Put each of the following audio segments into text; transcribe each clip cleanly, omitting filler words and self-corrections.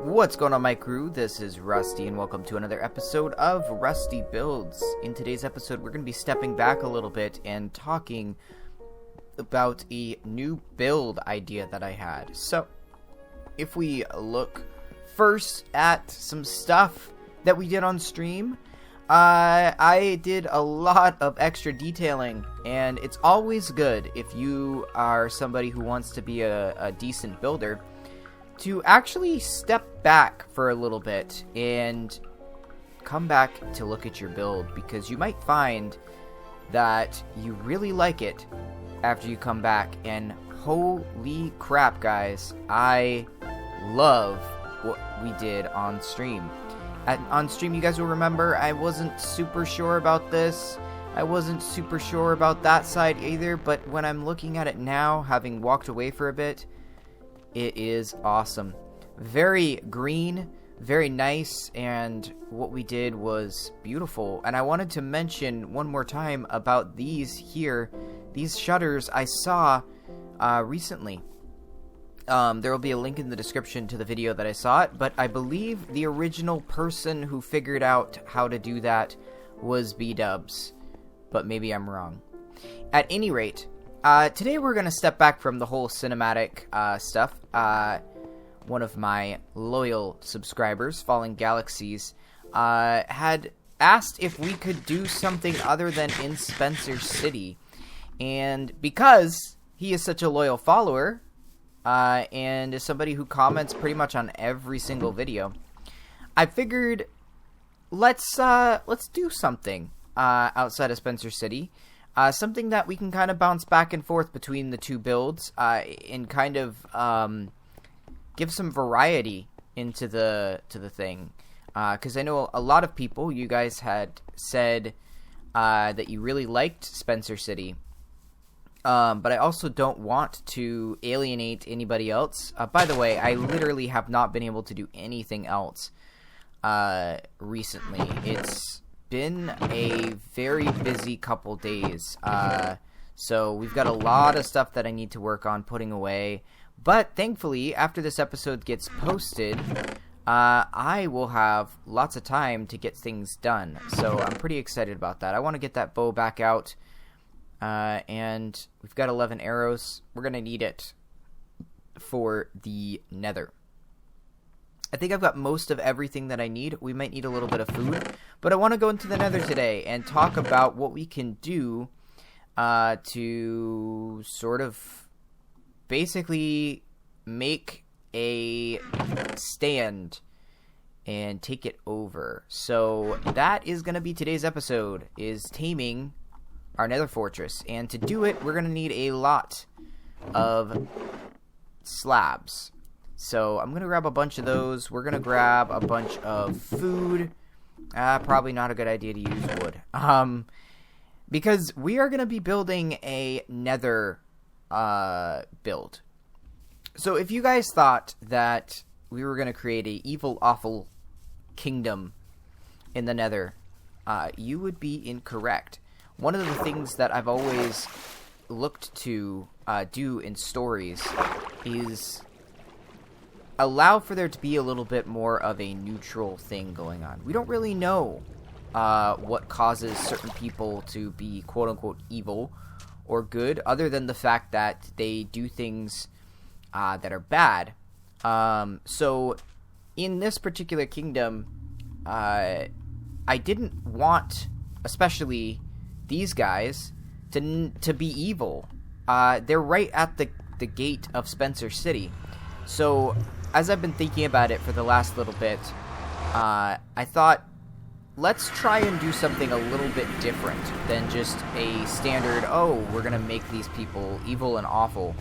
What's going on, my crew? This is Rusty, and welcome to another episode of Rusty Builds. In today's episode, we're going to be stepping back a little bit and talking about a new build idea that I had. So, if we look first at some stuff that we did on stream, I did a lot of extra detailing, and it's always good if you are somebody who wants to be a decent builder to actually step back for a little bit and come back to look at your build, because you might find that you really like it after you come back. And holy crap, guys, I love what we did on stream. On stream, you guys will remember, I wasn't super sure about this. I wasn't super sure about that side either, but when I'm looking at it now, having walked away for a bit, it is awesome. Very green, very nice, and what we did was beautiful. And I wanted to mention one more time about these here. These shutters I saw recently. There will be a link in the description to the video that I saw it, but I believe the original person who figured out how to do that was B-Dubs, but maybe I'm wrong. At any rate, today we're going to step back from the whole cinematic stuff. One of my loyal subscribers, Fallen Galaxies, had asked if we could do something other than in Spencer City. And because he is such a loyal follower, and is somebody who comments pretty much on every single video, I figured let's do something outside of Spencer City. Something that we can kind of bounce back and forth between the two builds, and kind of give some variety into the thing. Because I know a lot of people, you guys had said that you really liked Spencer City. But I also don't want to alienate anybody else. By the way, I literally have not been able to do anything else recently. It's been a very busy couple days, so we've got a lot of stuff that I need to work on putting away, but thankfully after this episode gets posted, I will have lots of time to get things done, so I'm pretty excited about that. I want to get that bow back out, and we've got 11 arrows. We're gonna need it for the nether. I think I've got most of everything that I need. We might need a little bit of food, but I want to go into the nether today and talk about what we can do to sort of basically make a stand and take it over. So that is going to be today's episode, is taming our nether fortress. And to do it, we're going to need a lot of slabs. So I'm going to grab a bunch of those. We're going to grab a bunch of food. Probably not a good idea to use wood. Because we are going to be building a nether build. So if you guys thought that we were going to create a evil, awful kingdom in the nether, you would be incorrect. One of the things that I've always looked to do in stories is allow for there to be a little bit more of a neutral thing going on. We don't really know what causes certain people to be quote-unquote evil or good, other than the fact that they do things that are bad. So in this particular kingdom, I didn't want, especially these guys, to be evil. They're right at the gate of Spencer City. So as I've been thinking about it for the last little bit, I thought, let's try and do something a little bit different than just a standard, oh, we're going to make these people evil and awful.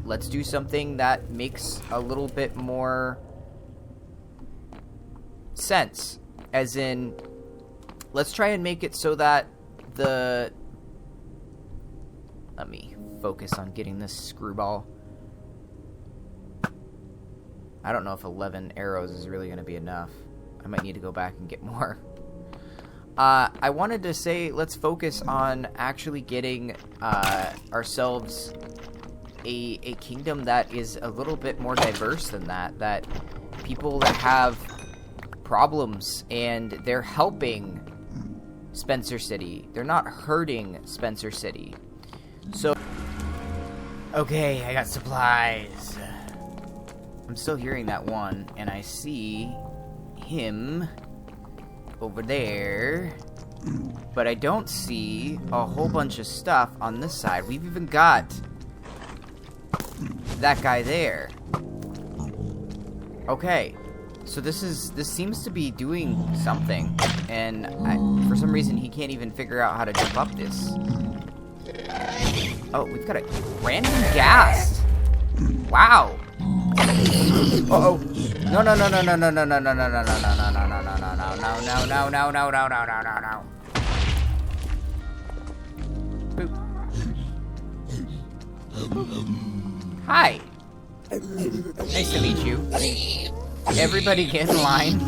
Let's do something that makes a little bit more sense. As in, let's try and make it so that let me focus on getting this screwball. I don't know if 11 arrows is really going to be enough. I might need to go back and get more. I wanted to say, let's focus on actually getting ourselves a kingdom that is a little bit more diverse than that people that have problems, and they're helping Spencer City. They're not hurting Spencer City. So, okay, I got supplies. I'm still hearing that one, and I see him over there, but I don't see a whole bunch of stuff on this side. We've even got that guy there. Okay, so this seems to be doing something, and for some reason he can't even figure out how to jump up this. Oh, we've got a random ghast. Wow. Uh-oh. No. Boop. Hi. Nice to meet you. Everybody get in line.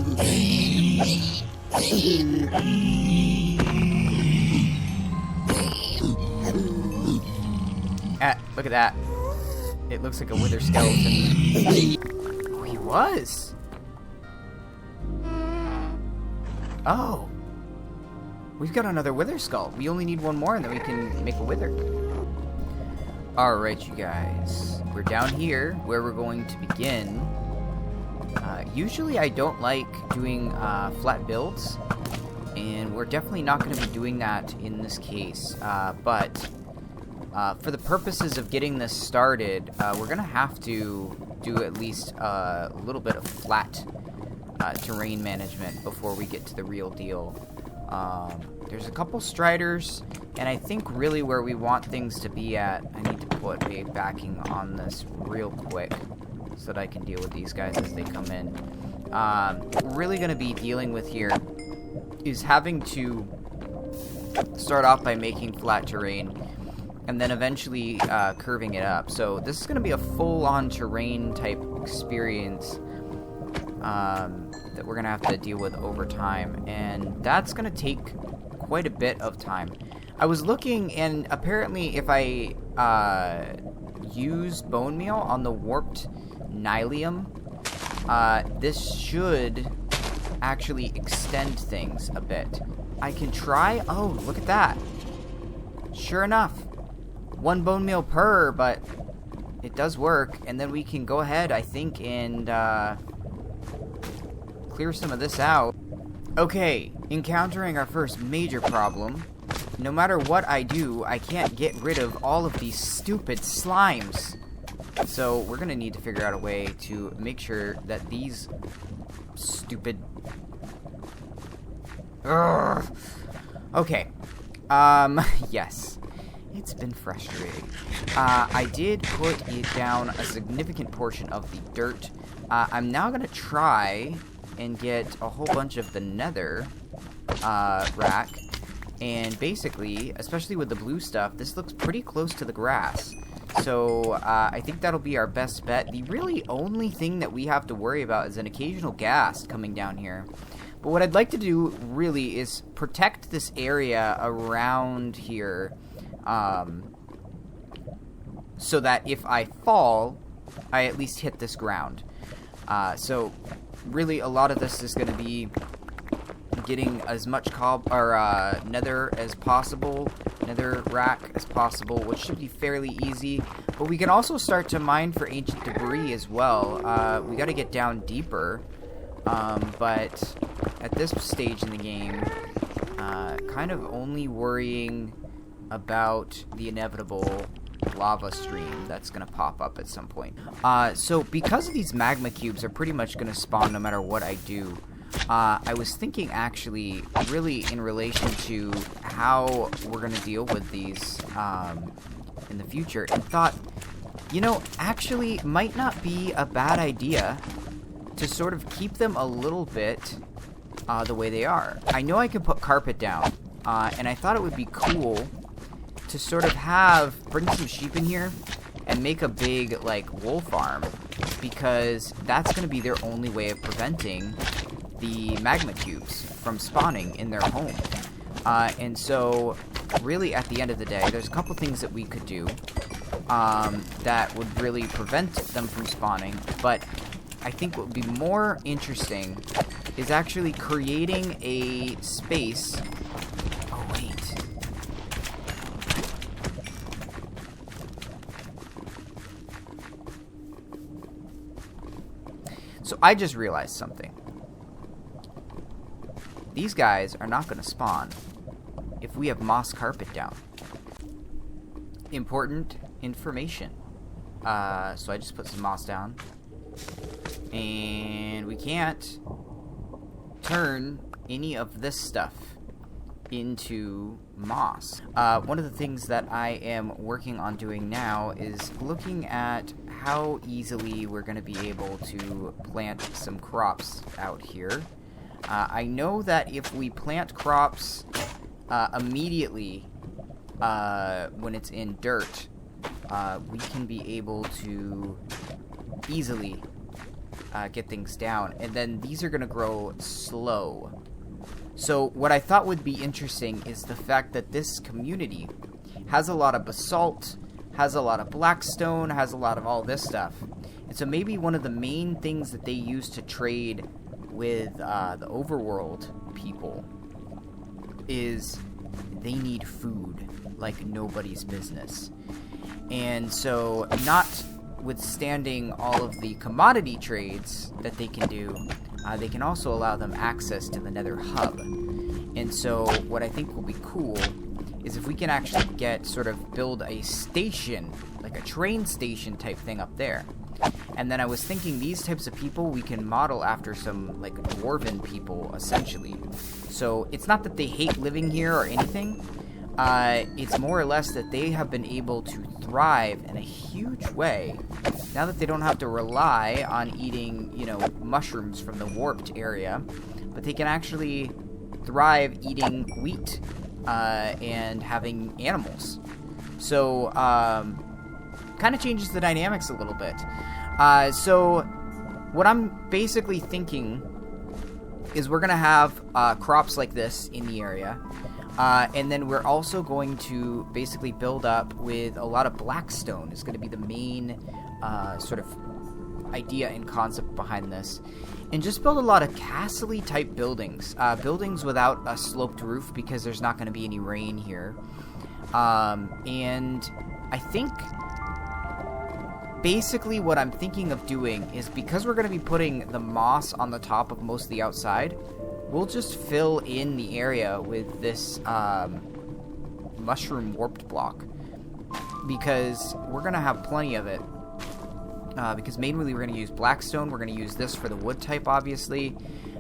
Look at that. It looks like a wither skeleton. Oh, he was. Oh. We've got another wither skull. We only need one more and then we can make a wither. Alright, you guys. We're down here where we're going to begin. Usually I don't like doing flat builds, and we're definitely not going to be doing that in this case. But for the purposes of getting this started, we're going to have to do at least a little bit of flat terrain management before we get to the real deal. There's a couple striders, and I think really where we want things to be at, I need to put a backing on this real quick so that I can deal with these guys as they come in. What we're really going to be dealing with here is having to start off by making flat terrain and then eventually curving it up. So this is going to be a full-on terrain type experience that we're going to have to deal with over time, and that's going to take quite a bit of time. I was looking, and apparently if I use bone meal on the warped Nylium, this should actually extend things a bit. I can try. Oh, look at that. Sure enough, 1 bone meal per, but it does work. And then we can go ahead, I think, and clear some of this out. Okay, encountering our first major problem. No matter what I do, I can't get rid of all of these stupid slimes. So we're gonna need to figure out a way to make sure that these stupid... Urgh. Okay. Yes. It's been frustrating. I did put it down a significant portion of the dirt. I'm now gonna try and get a whole bunch of the nether rack. And basically, especially with the blue stuff, this looks pretty close to the grass. So I think that'll be our best bet. The really only thing that we have to worry about is an occasional ghast coming down here. But what I'd like to do really is protect this area around here, so that if I fall, I at least hit this ground. So really a lot of this is going to be getting as much nether as possible, nether rack as possible, which should be fairly easy. But we can also start to mine for ancient debris as well. We got to get down deeper, but at this stage in the game, kind of only worrying about the inevitable lava stream that's going to pop up at some point. So because these magma cubes are pretty much going to spawn no matter what I do, I was thinking actually really in relation to how we're going to deal with these in the future, and thought, you know, actually might not be a bad idea to sort of keep them a little bit the way they are. I know I can put carpet down, and I thought it would be cool to sort of bring some sheep in here and make a big, like, wool farm, because that's going to be their only way of preventing the magma cubes from spawning in their home. And so, really, at the end of the day, there's a couple things that we could do that would really prevent them from spawning, but I think what would be more interesting is actually creating a space. Oh, wait. So I just realized something. These guys are not going to spawn if we have moss carpet down. Important information. So I just put some moss down. And we can't turn any of this stuff into moss. One of the things that I am working on doing now is looking at how easily we're going to be able to plant some crops out here. I know that if we plant crops immediately when it's in dirt, we can be able to easily get things down. And then these are going to grow slow. So what I thought would be interesting is the fact that this community has a lot of basalt, has a lot of blackstone, has a lot of all this stuff. And so maybe one of the main things that they use to trade with the overworld people is they need food like nobody's business. And so notwithstanding all of the commodity trades that they can do, they can also allow them access to the Nether hub. And so what I think will be cool is if we can actually build a station, like a train station type thing up there. And then I was thinking these types of people we can model after some like dwarven people essentially. So it's not that they hate living here or anything. It's more or less that they have been able to thrive in a huge way now that they don't have to rely on eating, mushrooms from the warped area, but they can actually thrive eating wheat and having animals. So kind of changes the dynamics a little bit. So what I'm basically thinking is we're going to have crops like this in the area. And then we're also going to basically build up with a lot of blackstone is going to be the main sort of idea and concept behind this. And just build a lot of castle-y type buildings. Buildings without a sloped roof because there's not going to be any rain here. And I think basically what I'm thinking of doing is because we're going to be putting the moss on the top of most of the outside, we'll just fill in the area with this mushroom warped block because we're going to have plenty of it. Because mainly we're going to use blackstone. We're going to use this for the wood type, obviously.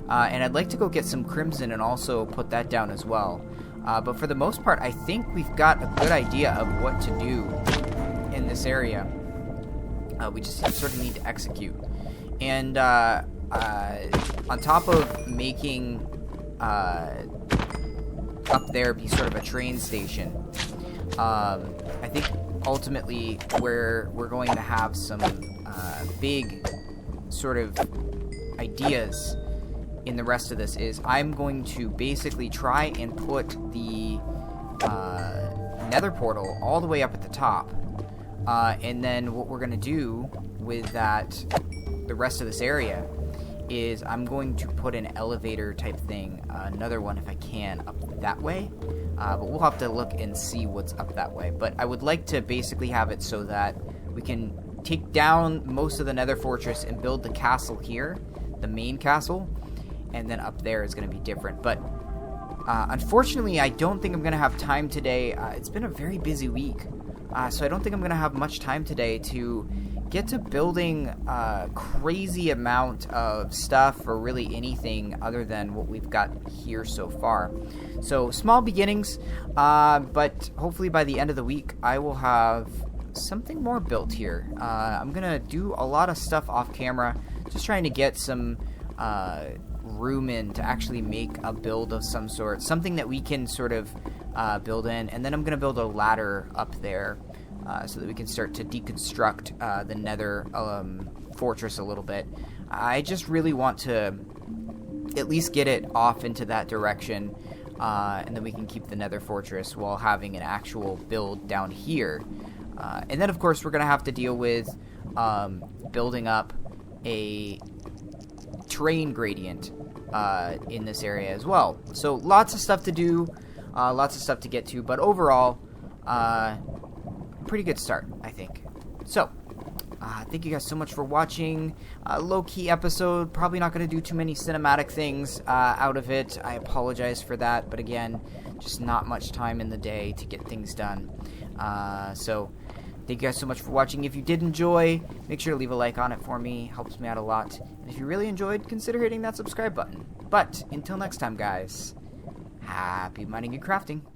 And I'd like to go get some crimson and also put that down as well. But for the most part, I think we've got a good idea of what to do in this area. We just sort of need to execute. And on top of making up there be sort of a train station, I think ultimately where we're going to have some big sort of ideas in the rest of this is I'm going to basically try and put the nether portal all the way up at the top. And then what we're going to do with the rest of this area is I'm going to put an elevator type thing, another one if I can, up that way. But we'll have to look and see what's up that way. But I would like to basically have it so that we can take down most of the nether fortress and build the castle here, the main castle, and then up there is going to be different. But unfortunately, I don't think I'm going to have time today. It's been a very busy week. So I don't think I'm going to have much time today to get to building a crazy amount of stuff or really anything other than what we've got here so far. So small beginnings, but hopefully by the end of the week I will have something more built here. I'm going to do a lot of stuff off camera, just trying to get some room in to actually make a build of some sort, something that we can sort of build in, and then I'm going to build a ladder up there so that we can start to deconstruct the nether fortress a little bit. I just really want to at least get it off into that direction, and then we can keep the nether fortress while having an actual build down here. And then of course we're going to have to deal with building up a terrain gradient in this area as well. So lots of stuff to do, lots of stuff to get to, but overall, pretty good start, I think. So, thank you guys so much for watching. Low-key episode, probably not going to do too many cinematic things out of it. I apologize for that, but again, just not much time in the day to get things done. So, thank you guys so much for watching. If you did enjoy, make sure to leave a like on it for me. Helps me out a lot. And if you really enjoyed, consider hitting that subscribe button. But, until next time, guys, happy mining and crafting.